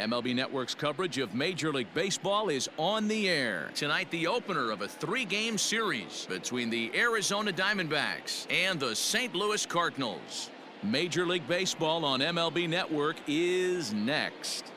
MLB Network's coverage of Major League Baseball is on the air. Tonight, the opener of a 3-game series between the Arizona Diamondbacks and the St. Louis Cardinals. Major League Baseball on MLB Network is next.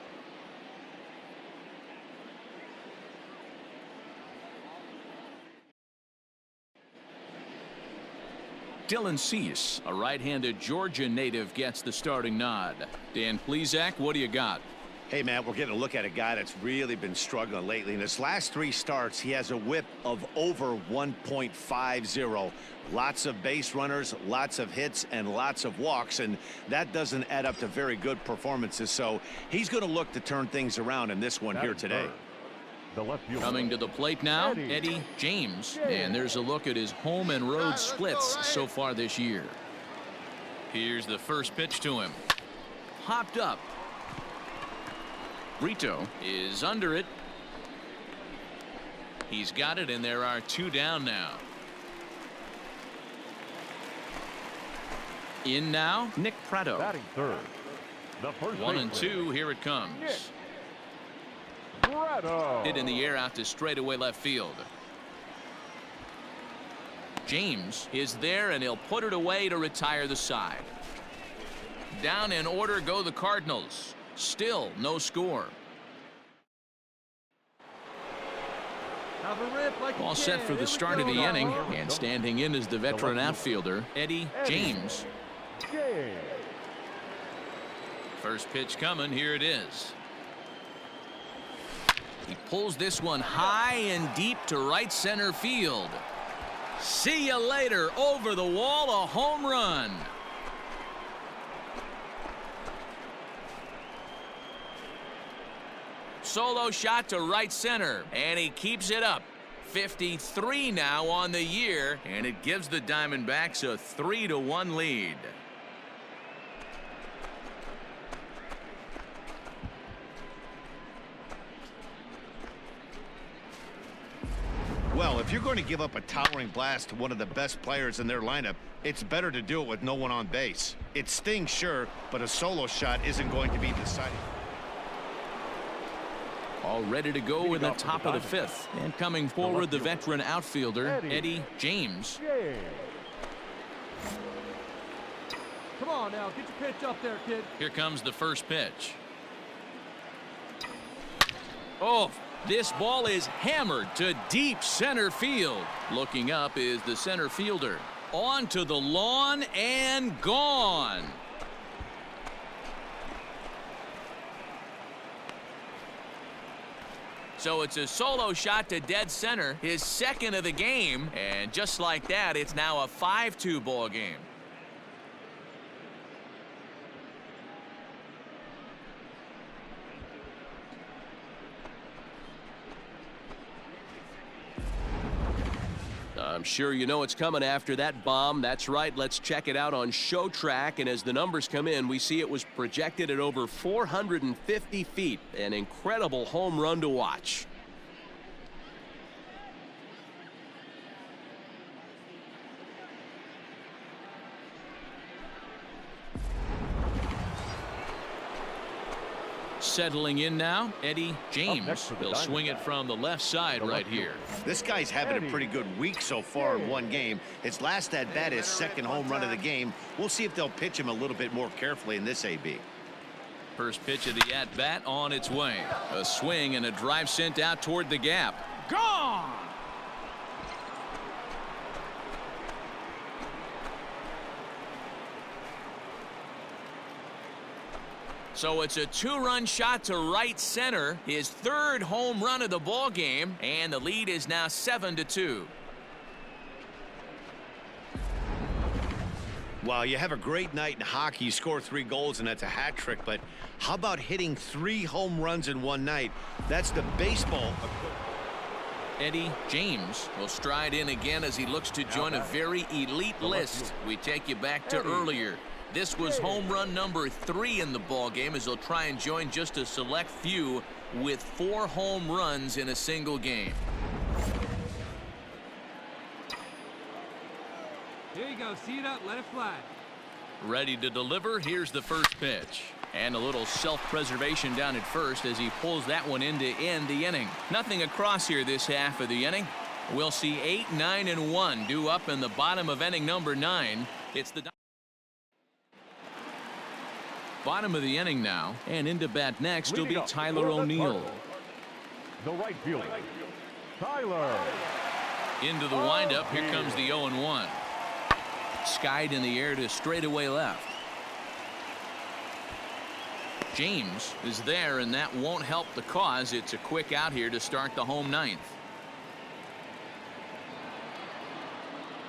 Dylan Cease, a right-handed Georgia native, gets the starting nod. Dan Plesac, what do you got? Hey, man, we're getting a look at a guy that's really been struggling lately. In his last 3 starts, he has a whip of over 1.50. Lots of base runners, lots of hits, and lots of walks, and that doesn't add up to very good performances. So he's going to look to turn things around in this one here today. Coming to the plate now, Eddie James. And there's a look at his home and road splits so far this year. Here's the first pitch to him. Hopped up. Brito is under it. He's got it, and there are 2 down now. In now, Nick Pratto. Batting third. The first 1-2, here it comes. Hit in the air out to straightaway left field. James is there, and he'll put it away to retire the side. Down in order go the Cardinals. Still no score. All set for the start of the inning, and standing in is the veteran outfielder, Eddie James. First pitch coming, here it is. He pulls this one high and deep to right center field. See you later. Over the wall, a home run. Solo shot to right center, and he keeps it up. 53 now on the year, and it gives the Diamondbacks a 3-1 lead. Well, if you're going to give up a towering blast to one of the best players in their lineup, it's better to do it with no one on base. It stings, sure, but a solo shot isn't going to be deciding. All ready to go in the top of the 5th. And coming forward, the veteran outfielder, Eddie James. Come on now, get your pitch up there, kid. Here comes the first pitch. Oh, this ball is hammered to deep center field. Looking up is the center fielder. On to the lawn and gone. So it's a solo shot to dead center, his second of the game, and just like that, it's now a 5-2 ball game. I'm sure you know it's coming after that bomb. That's right. Let's check it out on Show Track. And as the numbers come in, we see it was projected at over 450 feet. An incredible home run to watch. Settling in now, Eddie James. He'll swing it from the left side right here. This guy's having a pretty good week so far in one game. His last at-bat is second home run of the game. We'll see if they'll pitch him a little bit more carefully in this AB. First pitch of the at-bat on its way. A swing and a drive sent out toward the gap. Gone! So it's a 2-run shot to right center, his 3rd home run of the ball game, and the lead is now 7-2. Wow, you have a great night in hockey. You score 3 goals, and that's a hat trick. But how about hitting 3 home runs in one night? That's the baseball. Eddie James will stride in again as he looks to join a very elite list. We take you back to earlier. This was home run number 3 in the ball game, as he'll try and join just a select few with 4 home runs in a single game. Here you go. See it up. Let it fly. Ready to deliver. Here's the first pitch. And a little self-preservation down at first as he pulls that one in to end the inning. Nothing across here this half of the inning. We'll see 8, 9, and 1 due up in the bottom of inning number 9. It's the bottom of the inning now, and into bat next will be Tyler O'Neill. The right fielder, Tyler. Into the windup. Here comes the 0-1. Skied in the air to straightaway left. James is there, and that won't help the cause. It's a quick out here to start the home ninth.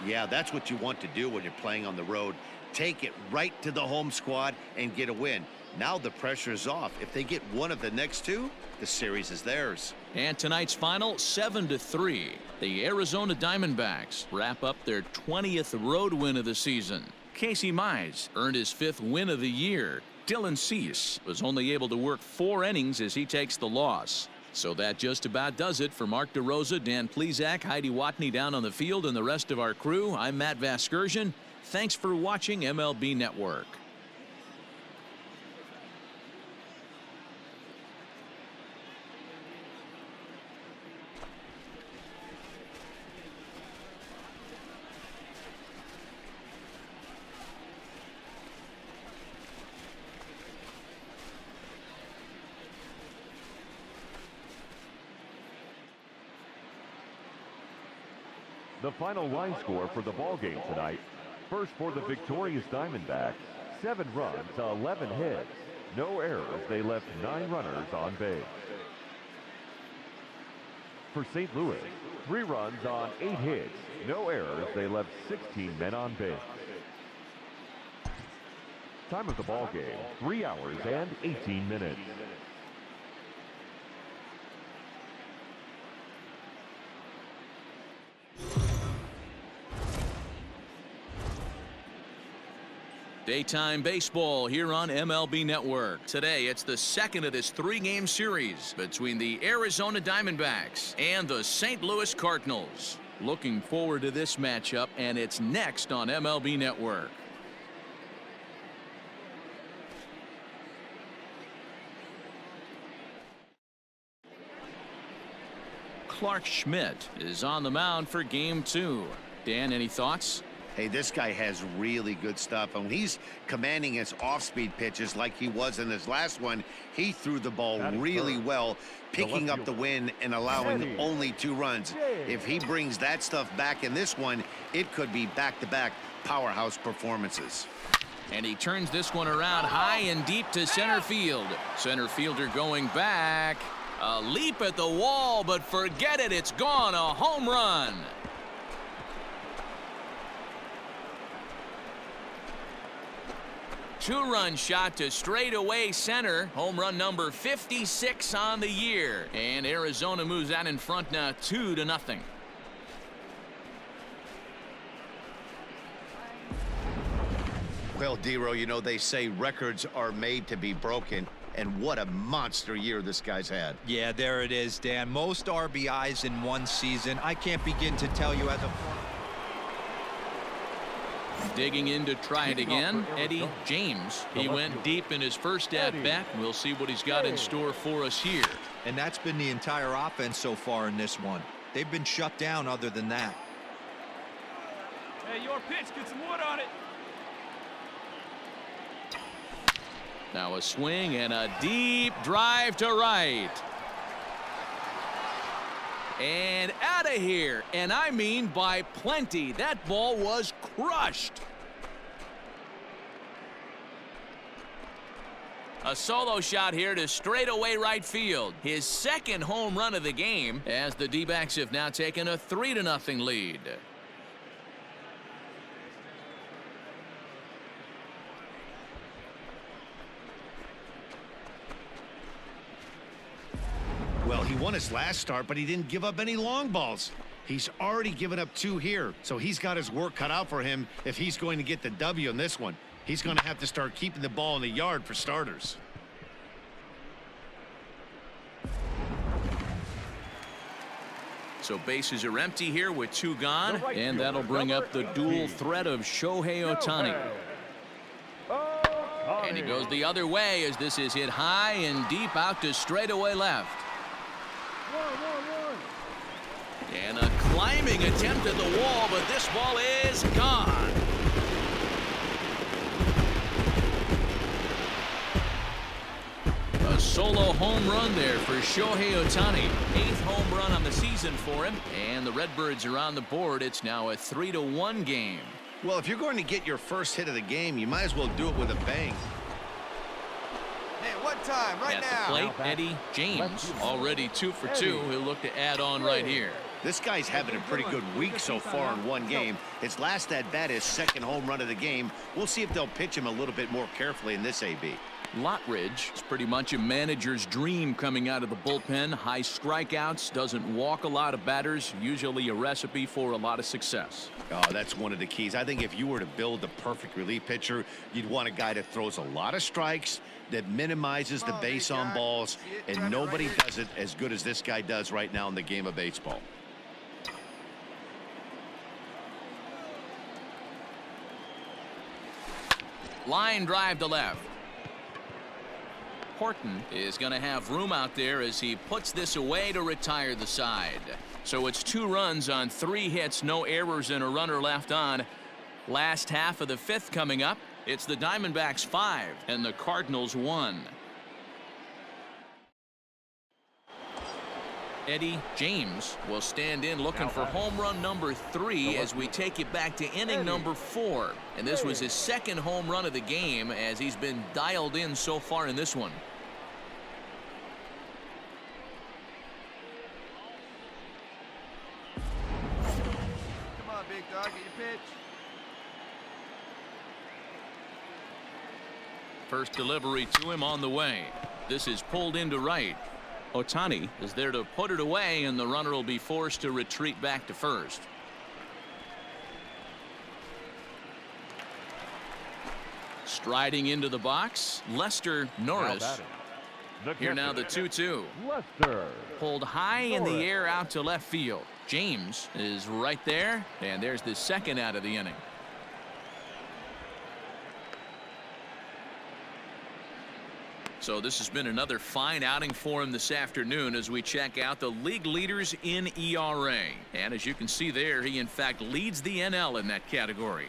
Yeah, that's what you want to do when you're playing on the road. Take it right to the home squad and get a win. Now the pressure is off. If they get one of the next two, the series is theirs. And tonight's final, 7-3. The Arizona Diamondbacks wrap up their 20th road win of the season. Casey Mize earned his 5th win of the year. Dylan Cease was only able to work 4 innings as he takes the loss. So that just about does it for Mark DeRosa, Dan Plesac, Heidi Watney down on the field, and the rest of our crew. I'm Matt Vasgersian. Thanks for watching MLB Network. The final line score for the ball game tonight. First for the victorious Diamondbacks, 7 runs, 11 hits. No errors. They left 9 runners on base. For St. Louis, 3 runs on 8 hits. No errors. They left 16 men on base. Time of the ball game, 3 hours and 18 minutes. Daytime baseball here on MLB Network. Today, it's the second of this 3-game series between the Arizona Diamondbacks and the St. Louis Cardinals. Looking forward to this matchup, and it's next on MLB Network. Clark Schmidt is on the mound for game 2. Dan, any thoughts? Hey, this guy has really good stuff. And when he's commanding his off-speed pitches like he was in his last one, he threw the ball really well, picking up the win and allowing only 2 runs. If he brings that stuff back in this one, it could be back-to-back powerhouse performances. And he turns this one around high and deep to center field. Center fielder going back. A leap at the wall, but forget it. It's gone. A home run. Two-run shot to straightaway center. Home run number 56 on the year. And Arizona moves out in front now 2-0. Well, D-Row, you know, they say records are made to be broken. And what a monster year this guy's had. Yeah, there it is, Dan. Most RBIs in one season. I can't begin to tell you as a... Digging in to try it again, Eddie James. He went deep in his first at-bat. We'll see what he's got in store for us here. And that's been the entire offense so far in this one. They've been shut down other than that. Hey, your pitch, get some wood on it. Now a swing and a deep drive to right. And out of here, and I mean by plenty. That ball was crushed. A solo shot here to straightaway right field. His second home run of the game as the D-backs have now taken a 3-0 lead. Well, he won his last start, but he didn't give up any long balls. He's already given up 2 here, so he's got his work cut out for him if he's going to get the W in this one. He's going to have to start keeping the ball in the yard for starters. So bases are empty here with 2 gone, and that'll bring up the dual threat of Shohei Ohtani. And he goes the other way as this is hit high and deep out to straightaway left. And a climbing attempt at the wall, but this ball is gone. A solo home run there for Shohei Ohtani. 8th home run on the season for him. And the Redbirds are on the board. It's now a 3-1 game. Well, if you're going to get your first hit of the game, you might as well do it with a bang. Hey, what time? Right At now. the plate, Eddie James, already 2 for 2. He'll look to add on right here. This guy's having a pretty good week so far in one game. His last at bat is 2nd home run of the game. We'll see if they'll pitch him a little bit more carefully in this AB. Lottridge is pretty much a manager's dream coming out of the bullpen. High strikeouts, doesn't walk a lot of batters, usually a recipe for a lot of success. Oh, that's one of the keys. I think if you were to build the perfect relief pitcher, you'd want a guy that throws a lot of strikes, that minimizes the base on balls, and nobody does it as good as this guy does right now in the game of baseball. Line drive to left. Horton is going to have room out there as he puts this away to retire the side. So it's 2 runs on 3 hits, no errors, and a runner left on. Last half of the 5th coming up. It's the Diamondbacks 5 and the Cardinals 1. Eddie James will stand in looking for home run number 3 as we take it back to inning number 4. And this was his 2nd home run of the game as he's been dialed in so far in this one. Come on, big dog, get your pitch. First delivery to him on the way. This is pulled into right. Ohtani is there to put it away, and the runner will be forced to retreat back to first. Striding into the box, Lester Norris. Here now the 2-2. Lester. Pulled high in the air out to left field. James is right there, and there's the 2nd out of the inning. So this has been another fine outing for him this afternoon as we check out the league leaders in ERA. And as you can see there, he in fact leads the NL in that category.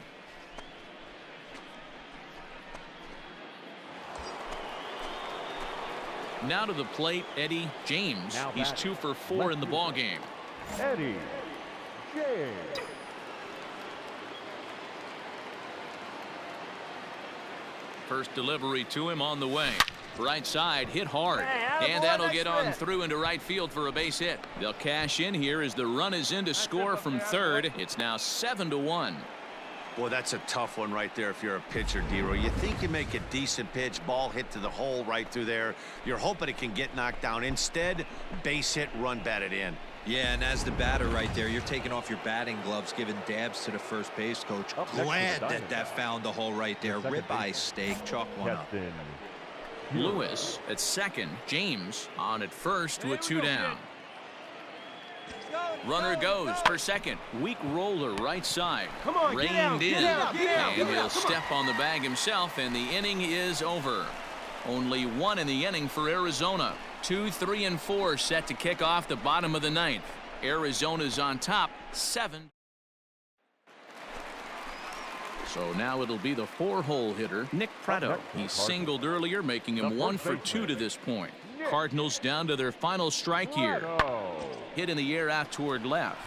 Now to the plate, Eddie James. He's 2 for 4 in the ball game. Eddie James. First delivery to him on the way. Right side hit hard, and that'll get on through into right field for a base hit. They'll cash in here as the run is in to score from third. It's now 7-1. Boy, that's a tough one right there if you're a pitcher, Dero. You think you make a decent pitch, ball hit to the hole right through there. You're hoping it can get knocked down. Instead, base hit, run batted in. Yeah, and as the batter right there, you're taking off your batting gloves, giving dabs to the first base coach. Glad that found the hole right there. Ribeye steak, chalk one up. Lewis at 2nd. James on at first with 2 down. Runner goes for 2nd. Weak roller right side. Reined in. And he'll step on the bag himself, and the inning is over. Only 1 in the inning for Arizona. 2, 3, and 4 set to kick off the bottom of the 9th. Arizona's on top, 7. So now it'll be the 4-hole hitter, Nick Pratto. He singled earlier, making him 1 for 2 to this point. Cardinals down to their final strike here. Hit in the air out toward left.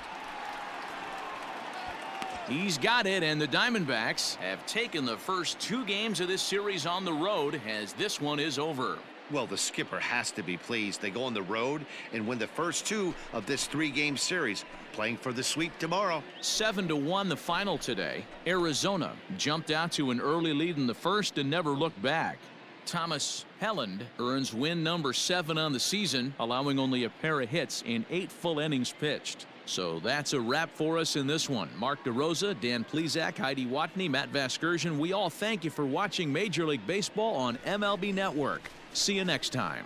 He's got it, and the Diamondbacks have taken the first 2 games of this series on the road as this one is over. Well, the skipper has to be pleased. They go on the road and win the first 2 of this 3-game series, playing for the sweep tomorrow. 7-1 the final today. Arizona jumped out to an early lead in the first and never looked back. Thomas Helland earns win number 7 on the season, allowing only a pair of hits in 8 full innings pitched. So that's a wrap for us in this one. Mark DeRosa, Dan Plesac, Heidi Watney, Matt Vasgersian, we all thank you for watching Major League Baseball on MLB Network. See you next time.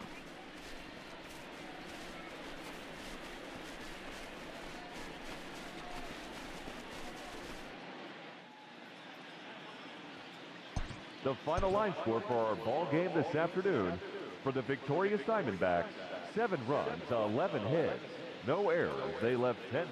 The final line score for our ball game this afternoon for the victorious Diamondbacks, 7 runs, 11 hits, no errors. They left 10.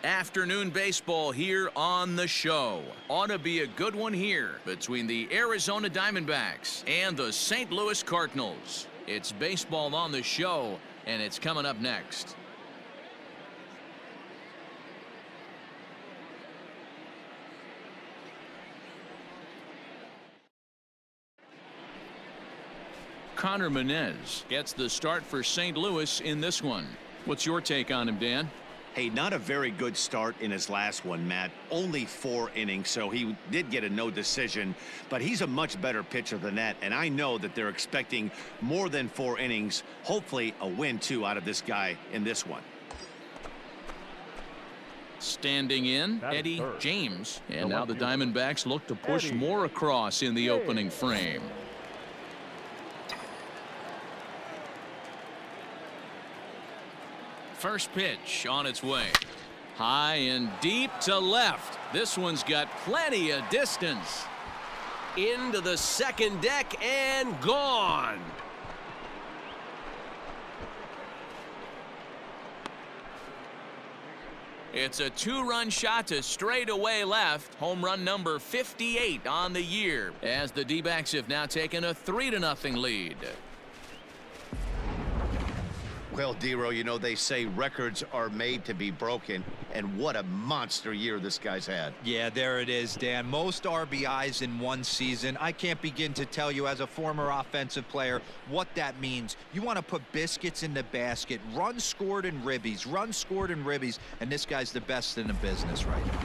Afternoon baseball here on the show. Ought to be a good one here between the Arizona Diamondbacks and the St. Louis Cardinals. It's baseball on the show, and it's coming up next. Connor Menez gets the start for St. Louis in this one. What's your take on him, Dan? Hey, not a very good start in his last one, Matt. Only 4 innings, so he did get a no decision, but he's a much better pitcher than that, and I know that they're expecting more than 4 innings, hopefully a win, too, out of this guy in this one. Standing in, Eddie James, and now the Diamondbacks look to push more across in the opening frame. First pitch on its way. High and deep to left. This one's got plenty of distance. Into the second deck and gone. It's a 2-run shot to straightaway left. Home run number 58 on the year, as the D-backs have now taken a 3-0 lead. Well, Dero, you know, they say records are made to be broken, and what a monster year this guy's had. Yeah, there it is, Dan. Most RBIs in one season. I can't begin to tell you as a former offensive player what that means. You want to put biscuits in the basket, runs scored in ribbies, and this guy's the best in the business right now.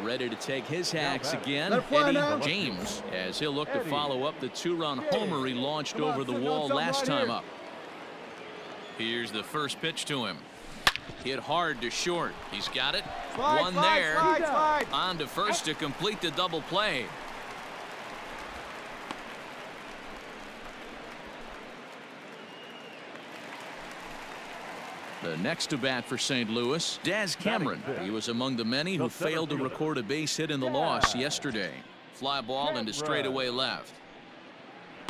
Ready to take his hacks again, Eddie James, as he'll look to follow up the 2-run homer he launched over the wall last time up. Here's the first pitch to him. Hit hard to short. He's got it. One there. On to first to complete the double play. The next to bat for St. Louis, Daz Cameron. He was among the many who failed to record a base hit in the loss yesterday. Fly ball into straightaway left.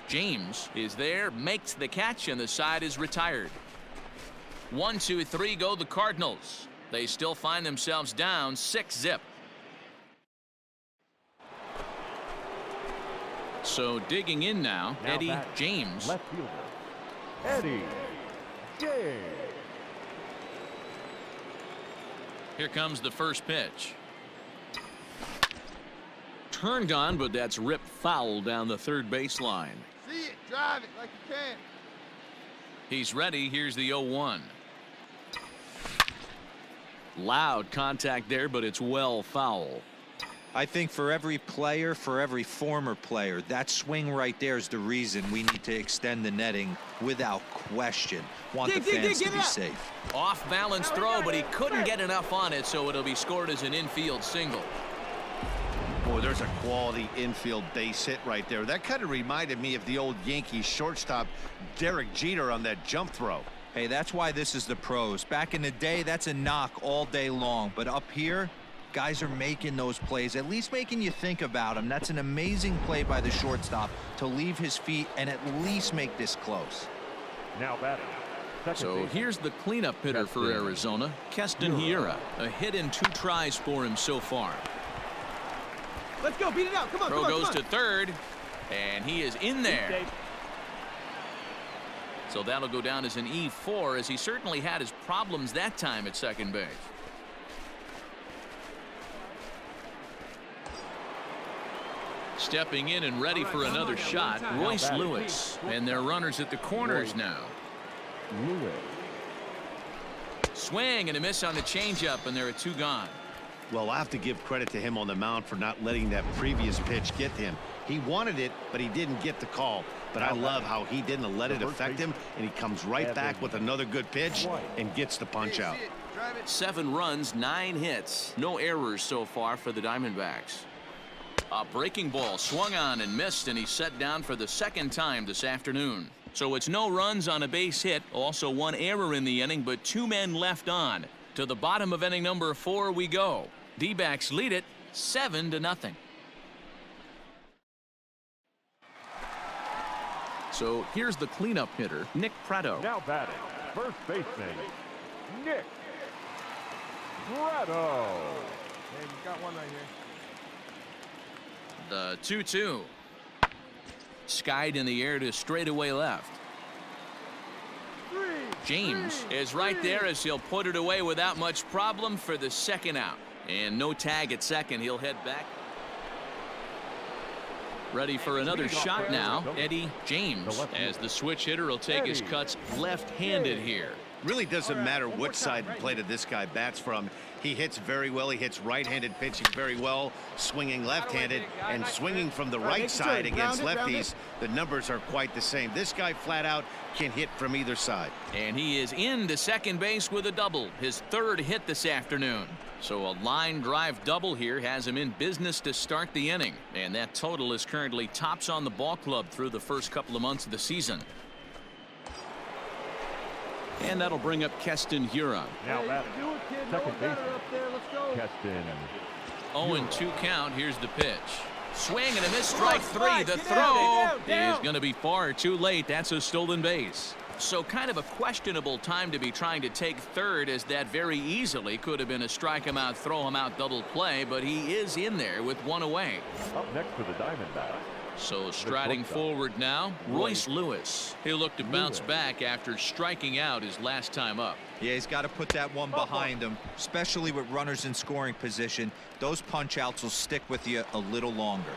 James is there, makes the catch, and the side is retired. 1, 2, 3 go the Cardinals. They still find themselves down 6-0. So digging in now, Eddie James. Left fielder, Eddie James. Here comes the first pitch. Turned on, but that's ripped foul down the third baseline. See it, drive it like you can. He's ready. Here's the 0-1. Loud contact there, but it's well foul. I think for every player, for every former player, that swing right there is the reason we need to extend the netting without question. Want the fans to be safe. Off balance throw, but he couldn't get enough on it, so it'll be scored as an infield single. Boy, there's a quality infield base hit right there. That kind of reminded me of the old Yankees shortstop Derek Jeter on that jump throw. Hey, that's why this is the pros. Back in the day, that's a knock all day long. But up here, guys are making those plays, at least making you think about them. That's an amazing play by the shortstop to leave his feet and at least make this close. Now batting. So here's the cleanup hitter for Arizona, Keston Hiura. A hit in 2 tries for him so far. Let's go, beat it out. Come on, Throw goes to third, and he is in there. So that'll go down as an E4, as he certainly had his problems that time at second base. Stepping in and ready for another shot, Royce Lewis. And they're runners at the corners now. Swing and a miss on the changeup, and there are 2 gone. Well, I have to give credit to him on the mound for not letting that previous pitch get to him. He wanted it, but he didn't get the call. But I love how he didn't let it affect him, and he comes right back with another good pitch and gets the punch out. 7 runs, 9 hits. No errors so far for the Diamondbacks. A breaking ball swung on and missed, and he's set down for the 2nd time this afternoon. So it's no runs on a base hit, also 1 error in the inning, but 2 men left on. To the bottom of inning number 4 we go. D-backs lead it 7-0. So here's the cleanup hitter, Nick Prado. Now batting, first baseman, Nick Prado. Hey, you got one right here. The 2-2. Skied in the air to straightaway left. James is right there as he'll put it away without much problem for the second out. And no tag at second. He'll head back. Ready for another shot now. Eddie James, as the switch hitter, will take his cuts left-handed here. Really doesn't matter which side of the plate this guy bats from. He hits very well. He hits right-handed pitching very well, swinging left-handed and swinging from the right side against lefties. The numbers are quite the same. This guy flat out can hit from either side. And he is into second base with a double, his 3rd hit this afternoon. So a line drive double here has him in business to start the inning. And that total is currently tops on the ball club through the first couple of months of the season. And that'll bring up Keston Huron. Now batting, second baseman, Keston. 0-2 count. Here's the pitch. Swing and a miss, strike 3. The throw is going to be far too late. That's a stolen base. So kind of a questionable time to be trying to take third, as that very easily could have been a strike him out, throw him out double play, but he is in there with one away. Up next for the Diamondbacks. So striding forward now, Royce Lewis. He'll look to bounce back after striking out his last time up. Yeah, he's got to put that one behind him, especially with runners in scoring position. Those punch outs will stick with you a little longer.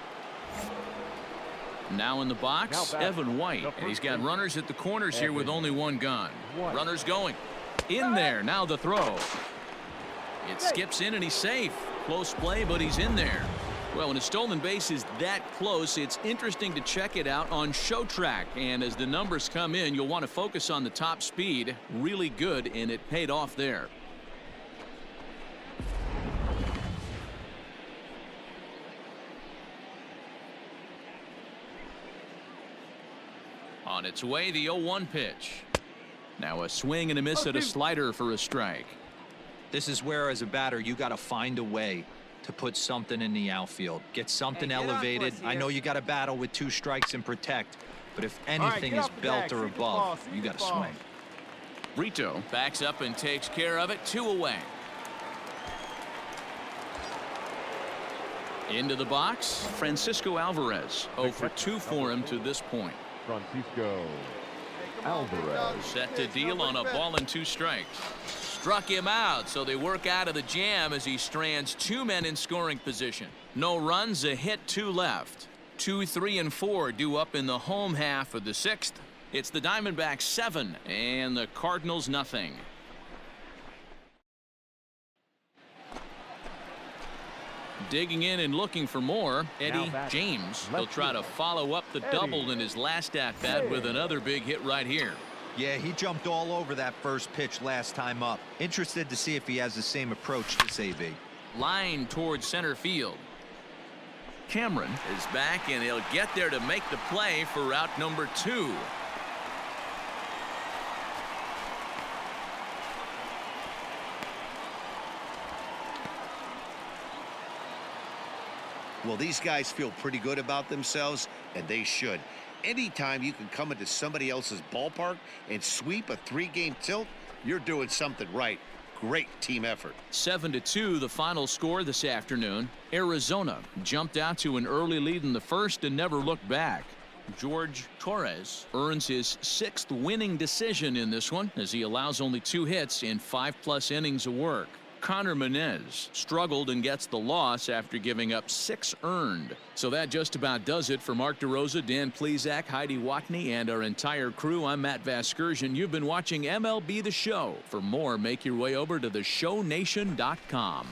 Now in the box, Evan White, and he's got runners at the corners here with only one gone. Runners going in there. Now the throw. It skips in and he's safe. Close play, but he's in there. Well, when a stolen base is that close, it's interesting to check it out on Show Track. And as the numbers come in, you'll want to focus on the top speed. Really good, and it paid off there. On its way, the 0-1 pitch. Now a swing and a miss at a slider for a strike. This is where, as a batter, you got to find a way to put something in the outfield, get something elevated. I know you got to battle with 2 strikes and protect, but if anything is belt or above, you got to swing. Brito backs up and takes care of it. 2 away. Into the box, Francisco Alvarez. 0 for 2 for him to this point. Francisco Alvarez. Set to deal on a ball and 2 strikes. Struck him out, so they work out of the jam as he strands 2 men in scoring position. No runs, a hit, 2 left. 2, 3, and 4 due up in the home half of the 6th. It's the Diamondbacks 7 and the Cardinals nothing. Digging in and looking for more, Eddie James. He'll try to follow up the double in his last at-bat with another big hit right here. Yeah, he jumped all over that first pitch last time up. Interested to see if he has the same approach this AB. Line towards center field. Cameron is back, and he'll get there to make the play for route number 2. Well, these guys feel pretty good about themselves, and they should. Anytime you can come into somebody else's ballpark and sweep a 3-game tilt, you're doing something right. Great team effort. 7-2 the final score this afternoon. Arizona jumped out to an early lead in the first and never looked back. George Torres earns his 6th winning decision in this one as he allows only 2 hits in 5+ innings of work. Connor Menez struggled and gets the loss after giving up 6 earned. So that just about does it for Mark DeRosa, Dan Plesac, Heidi Watney, and our entire crew. I'm Matt Vasgersian. You've been watching MLB The Show. For more, make your way over to theshownation.com.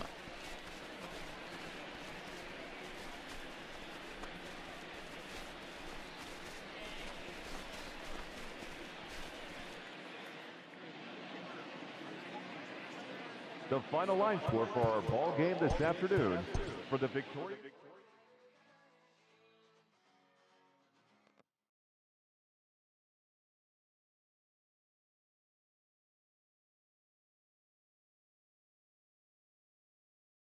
The final line score for our ball game this afternoon for the Victoria.